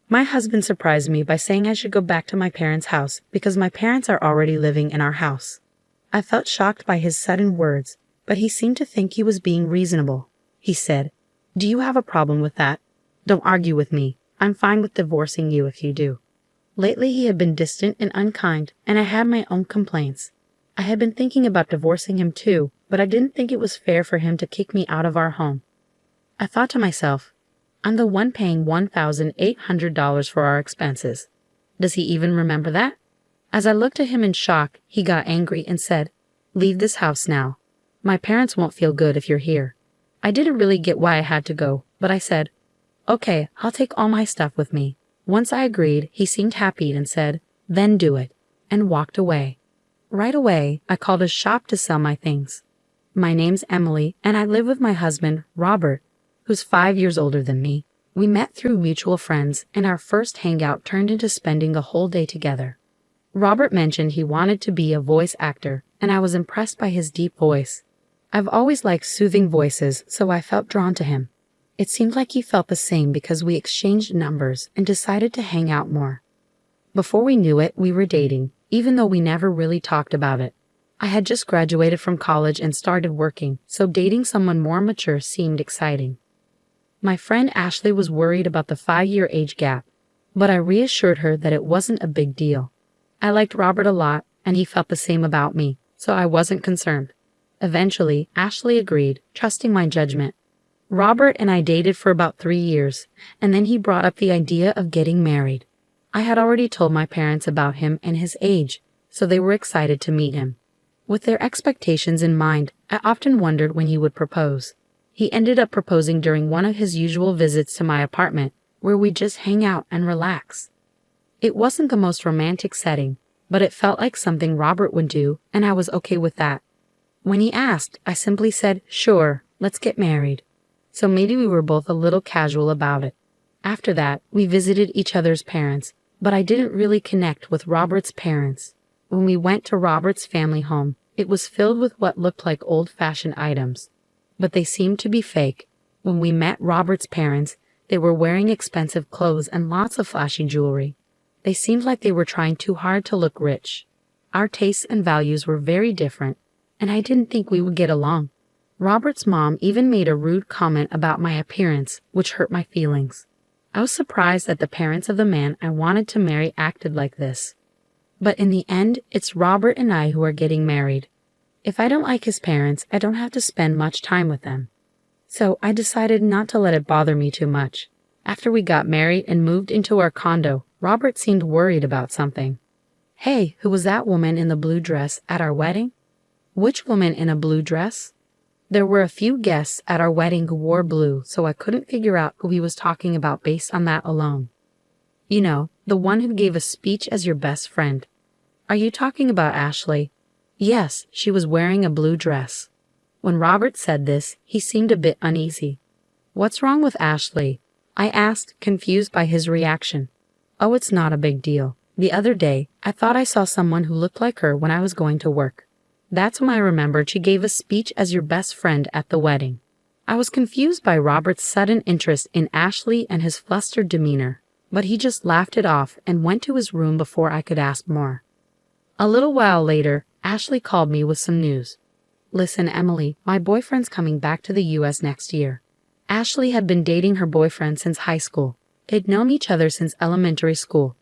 My husband surprised me by saying I should go back to my parents' house because my parents are already living in our house. I felt shocked by his sudden words, but he seemed to think he was being reasonable. He said, "Do you have a problem with that? Don't argue with me. I'm fine with divorcing you if you do." Lately he had been distant and unkind, and I had my own complaints. I had been thinking about divorcing him too, but I didn't think it was fair for him to kick me out of our home. I thought to myself, I'm the one paying $1,800 for our expenses. Does he even remember that? As I looked at him in shock, he got angry and said, "Leave this house now. My parents won't feel good if you're here." I didn't really get why I had to go, but I said, "Okay, I'll take all my stuff with me." Once I agreed, he seemed happy and said, "Then do it," and walked away. Right away, I called a shop to sell my things. My name's Emily, and I live with my husband, Robert, who's 5 years older than me. We met through mutual friends, and our first hangout turned into spending the whole day together. Robert mentioned he wanted to be a voice actor, and I was impressed by his deep voice. I've always liked soothing voices, so I felt drawn to him. It seemed like he felt the same because we exchanged numbers and decided to hang out more. Before we knew it, we were dating, even though we never really talked about it. I had just graduated from college and started working, so dating someone more mature seemed exciting. My friend Ashley was worried about the 5-year age gap, but I reassured her that it wasn't a big deal. I liked Robert a lot, and he felt the same about me, so I wasn't concerned. Eventually, Ashley agreed, trusting my judgment. Robert and I dated for about 3 years, and then he brought up the idea of getting married. I had already told my parents about him and his age, so they were excited to meet him. With their expectations in mind, I often wondered when he would propose. He ended up proposing during one of his usual visits to my apartment, where we just hang out and relax. It wasn't the most romantic setting, but it felt like something Robert would do, and I was okay with that. When he asked, I simply said, "Sure, let's get married." So maybe we were both a little casual about it. After that, we visited each other's parents, but I didn't really connect with Robert's parents. When we went to Robert's family home, it was filled with what looked like old-fashioned items, but they seemed to be fake. When we met Robert's parents, they were wearing expensive clothes and lots of flashy jewelry. They seemed like they were trying too hard to look rich. Our tastes and values were very different, and I didn't think we would get along. Robert's mom even made a rude comment about my appearance, which hurt my feelings. I was surprised that the parents of the man I wanted to marry acted like this. But in the end, it's Robert and I who are getting married. If I don't like his parents, I don't have to spend much time with them. So I decided not to let it bother me too much. After we got married and moved into our condo, Robert seemed worried about something. "Hey, who was that woman in the blue dress at our wedding?" "Which woman in a blue dress?" There were a few guests at our wedding who wore blue, so I couldn't figure out who he was talking about based on that alone. "You know, the one who gave a speech as your best friend." "Are you talking about Ashley?" "Yes, she was wearing a blue dress." When Robert said this, he seemed a bit uneasy. "What's wrong with Ashley?" I asked, confused by his reaction. "Oh, it's not a big deal. The other day, I thought I saw someone who looked like her when I was going to work. That's when I remembered she gave a speech as your best friend at the wedding." I was confused by Robert's sudden interest in Ashley and his flustered demeanor, but he just laughed it off and went to his room before I could ask more. A little while later, Ashley called me with some news. "Listen, Emily, my boyfriend's coming back to the US next year." Ashley had been dating her boyfriend since high school. They'd known each other since elementary school,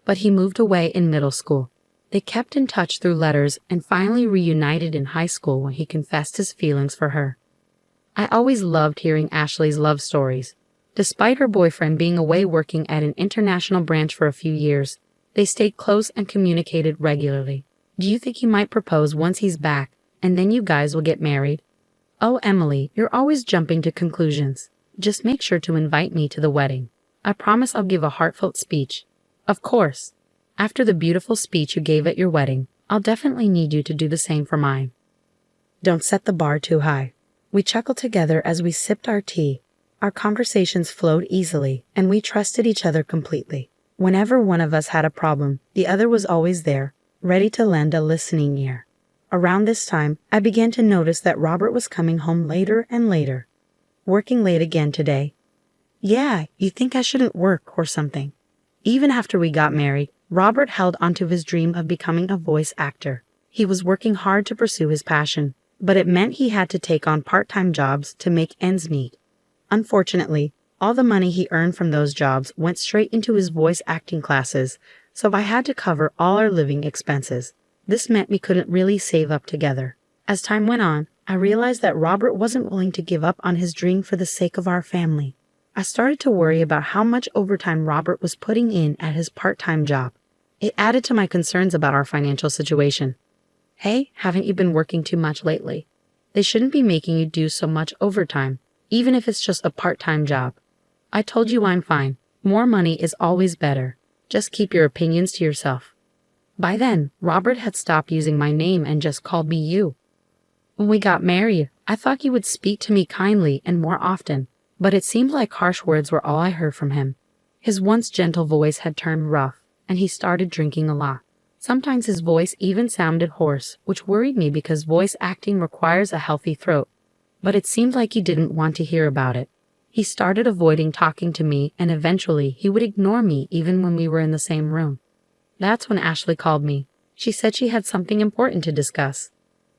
but he moved away in middle school. They kept in touch through letters and finally reunited in high school when he confessed his feelings for her. I always loved hearing Ashley's love stories. Despite her boyfriend being away working at an international branch for a few years, they stayed close and communicated regularly. "Do you think he might propose once he's back, and then you guys will get married?" "Oh, Emily, you're always jumping to conclusions. Just make sure to invite me to the wedding. I promise I'll give a heartfelt speech." "Of course. After the beautiful speech you gave at your wedding, I'll definitely need you to do the same for mine." Don't set the bar too high. We chuckled together as we sipped our tea. Our conversations flowed easily, and we trusted each other completely. Whenever one of us had a problem, the other was always there, ready to lend a listening ear. Around this time, I began to notice that Robert was coming home later and later. "Working late again today?" "Yeah, you think I shouldn't work or something." Even after we got married, Robert held onto his dream of becoming a voice actor. He was working hard to pursue his passion, but it meant he had to take on part-time jobs to make ends meet. Unfortunately, all the money he earned from those jobs went straight into his voice acting classes, so I had to cover all our living expenses. This meant we couldn't really save up together. As time went on, I realized that Robert wasn't willing to give up on his dream for the sake of our family. I started to worry about how much overtime Robert was putting in at his part-time job. It added to my concerns about our financial situation. Hey, haven't you been working too much lately? They shouldn't be making you do so much overtime, even if it's just a part-time job. I told you I'm fine. More money is always better. Just keep your opinions to yourself. By then, Robert had stopped using my name and just called me you. When we got married, I thought he would speak to me kindly and more often, but it seemed like harsh words were all I heard from him. His once gentle voice had turned rough, and he started drinking a lot. Sometimes his voice even sounded hoarse, which worried me because voice acting requires a healthy throat. But it seemed like he didn't want to hear about it. He started avoiding talking to me, and eventually he would ignore me even when we were in the same room. That's when Ashley called me. She said she had something important to discuss.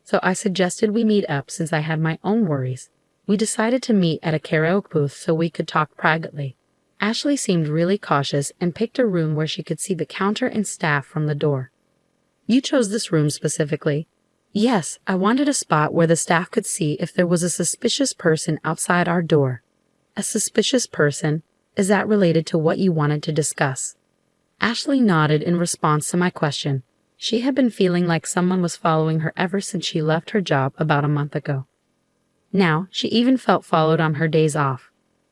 So I suggested we meet up since I had my own worries. We decided to meet at a karaoke booth so we could talk privately. Ashley seemed really cautious and picked a room where she could see the counter and staff from the door. You chose this room specifically? Yes, I wanted a spot where the staff could see if there was a suspicious person outside our door. A suspicious person? Is that related to what you wanted to discuss? Ashley nodded in response to my question. She had been feeling like someone was following her ever since she left her job about a month ago. Now, she even felt followed on her days off.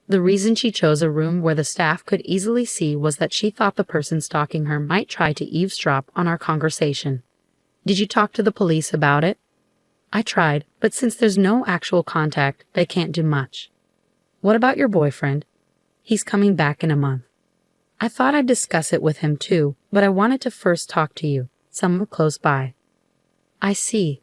The reason she chose a room where the staff could easily see was that she thought the person stalking her might try to eavesdrop on our conversation. Did you talk to the police about it? I tried, but since there's no actual contact, they can't do much. What about your boyfriend? He's coming back in a month. I thought I'd discuss it with him too, but I wanted to first talk to you, somewhere close by. I see.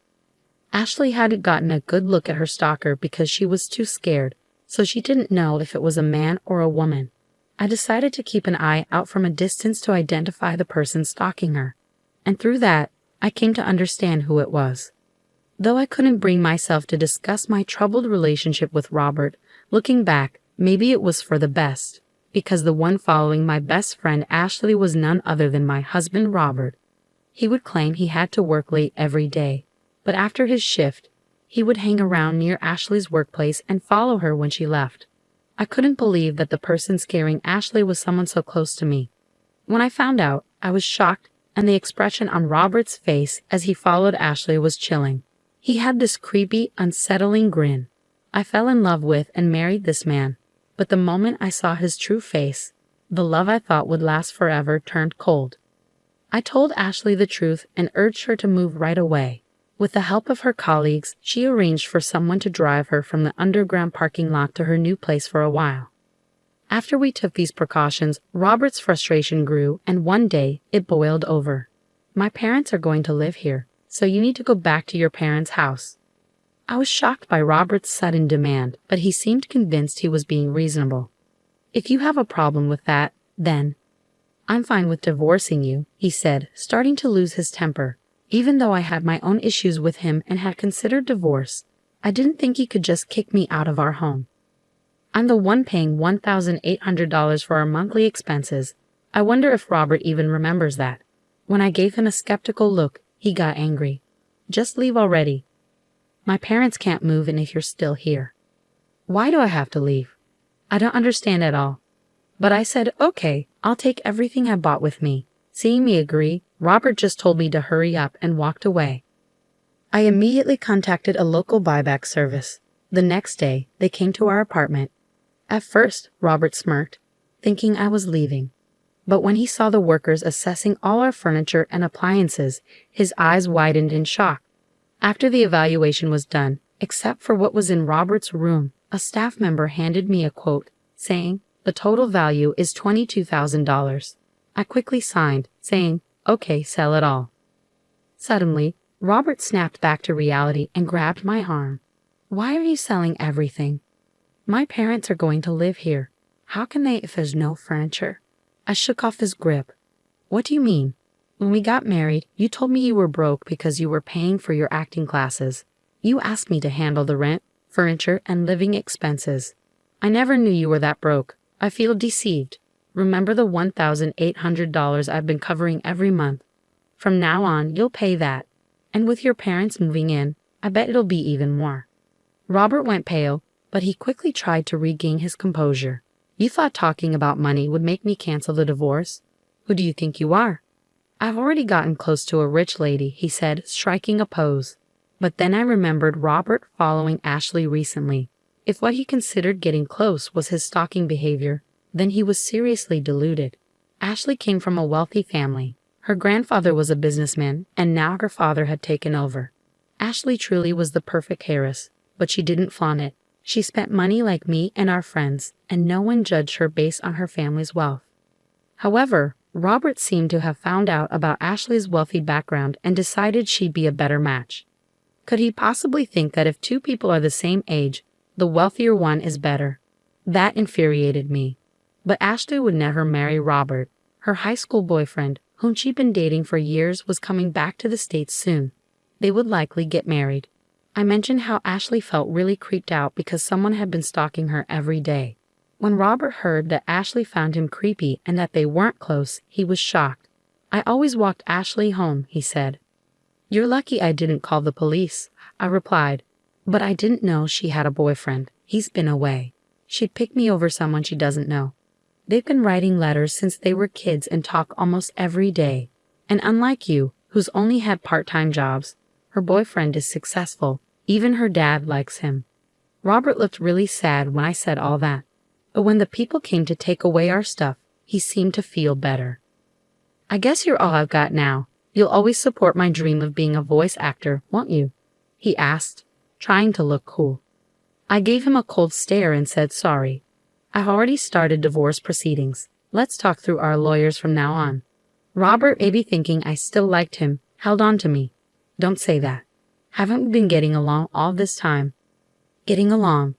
Ashley hadn't gotten a good look at her stalker because she was too scared, so she didn't know if it was a man or a woman. I decided to keep an eye out from a distance to identify the person stalking her, and through that, I came to understand who it was. Though I couldn't bring myself to discuss my troubled relationship with Robert, looking back, maybe it was for the best, because the one following my best friend Ashley was none other than my husband Robert. He would claim he had to work late every day, but after his shift, he would hang around near Ashley's workplace and follow her when she left. I couldn't believe that the person scaring Ashley was someone so close to me. When I found out, I was shocked, and the expression on Robert's face as he followed Ashley was chilling. He had this creepy, unsettling grin. I fell in love with and married this man, but the moment I saw his true face, the love I thought would last forever turned cold. I told Ashley the truth and urged her to move right away. With the help of her colleagues, she arranged for someone to drive her from the underground parking lot to her new place for a while. After we took these precautions, Robert's frustration grew, and one day, it boiled over. My parents are going to live here, so you need to go back to your parents' house. I was shocked by Robert's sudden demand, but he seemed convinced he was being reasonable. If you have a problem with that, then I'm fine with divorcing you, he said, starting to lose his temper. Even though I had my own issues with him and had considered divorce, I didn't think he could just kick me out of our home. I'm the one paying $1,800 for our monthly expenses. I wonder if Robert even remembers that. When I gave him a skeptical look, he got angry. Just leave already. My parents can't move in if you're still here. Why do I have to leave? I don't understand at all. But I said, okay, I'll take everything I bought with me. Seeing me agree, Robert just told me to hurry up and walked away. I immediately contacted a local buyback service. The next day, they came to our apartment. At first, Robert smirked, thinking I was leaving. But when he saw the workers assessing all our furniture and appliances, his eyes widened in shock. After the evaluation was done, except for what was in Robert's room, a staff member handed me a quote, saying, the total value is $22,000. I quickly signed, saying, okay, sell it all. Suddenly, Robert snapped back to reality and grabbed my arm. Why are you selling everything? My parents are going to live here. How can they if there's no furniture? I shook off his grip. What do you mean? When we got married, you told me you were broke because you were paying for your acting classes. You asked me to handle the rent, furniture, and living expenses. I never knew you were that broke. I feel deceived. Remember the $1,800 I've been covering every month? From now on, you'll pay that. And with your parents moving in, I bet it'll be even more. Robert went pale, but he quickly tried to regain his composure. You thought talking about money would make me cancel the divorce? Who do you think you are? I've already gotten close to a rich lady, he said, striking a pose. But then I remembered Robert following Ashley recently. If what he considered getting close was his stalking behavior, then he was seriously deluded. Ashley came from a wealthy family. Her grandfather was a businessman, and now her father had taken over. Ashley truly was the perfect heiress, but she didn't flaunt it. She spent money like me and our friends, and no one judged her based on her family's wealth. However, Robert seemed to have found out about Ashley's wealthy background and decided she'd be a better match. Could he possibly think that if two people are the same age, the wealthier one is better? That infuriated me. But Ashley would never marry Robert. Her high school boyfriend, whom she'd been dating for years, was coming back to the States soon. They would likely get married. I mentioned how Ashley felt really creeped out because someone had been stalking her every day. When Robert heard that Ashley found him creepy and that they weren't close, he was shocked. I always walked Ashley home, he said. You're lucky I didn't call the police, I replied. But I didn't know she had a boyfriend. He's been away. She'd pick me over someone she doesn't know. They've been writing letters since they were kids and talk almost every day. And unlike you, who's only had part-time jobs, her boyfriend is successful. Even her dad likes him. Robert looked really sad when I said all that. But when the people came to take away our stuff, he seemed to feel better. I guess you're all I've got now. You'll always support my dream of being a voice actor, won't you? He asked, trying to look cool. I gave him a cold stare and said sorry. I've already started divorce proceedings. Let's talk through our lawyers from now on. Robert, maybe thinking I still liked him, held on to me. Don't say that. Haven't we been getting along all this time? Getting along?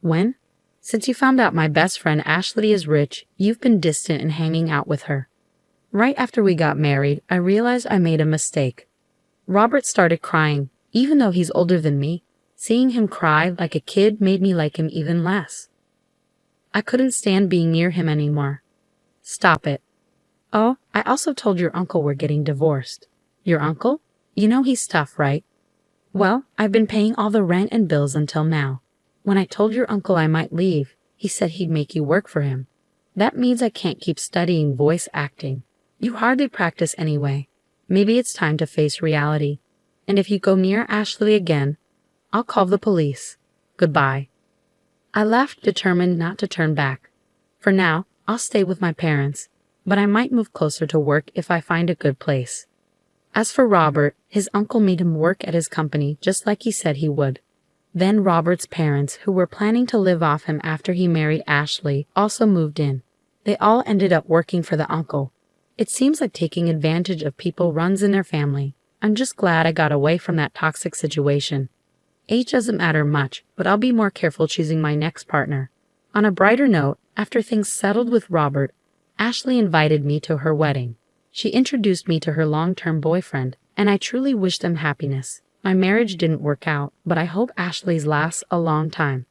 When? Since you found out my best friend Ashley is rich, you've been distant and hanging out with her. Right after we got married, I realized I made a mistake. Robert started crying, even though he's older than me. Seeing him cry like a kid made me like him even less. I couldn't stand being near him anymore. Stop it. Oh, I also told your uncle we're getting divorced. Your uncle? You know he's tough, right? Well, I've been paying all the rent and bills until now. When I told your uncle I might leave, he said he'd make you work for him. That means I can't keep studying voice acting. You hardly practice anyway. Maybe it's time to face reality. And if you go near Ashley again, I'll call the police. Goodbye. I left, determined not to turn back. For now, I'll stay with my parents, but I might move closer to work if I find a good place. As for Robert, his uncle made him work at his company just like he said he would. Then Robert's parents, who were planning to live off him after he married Ashley, also moved in. They all ended up working for the uncle. It seems like taking advantage of people runs in their family. I'm just glad I got away from that toxic situation. Age doesn't matter much, but I'll be more careful choosing my next partner. On a brighter note, after things settled with Robert, Ashley invited me to her wedding. She introduced me to her long-term boyfriend, and I truly wish them happiness. My marriage didn't work out, but I hope Ashley's lasts a long time.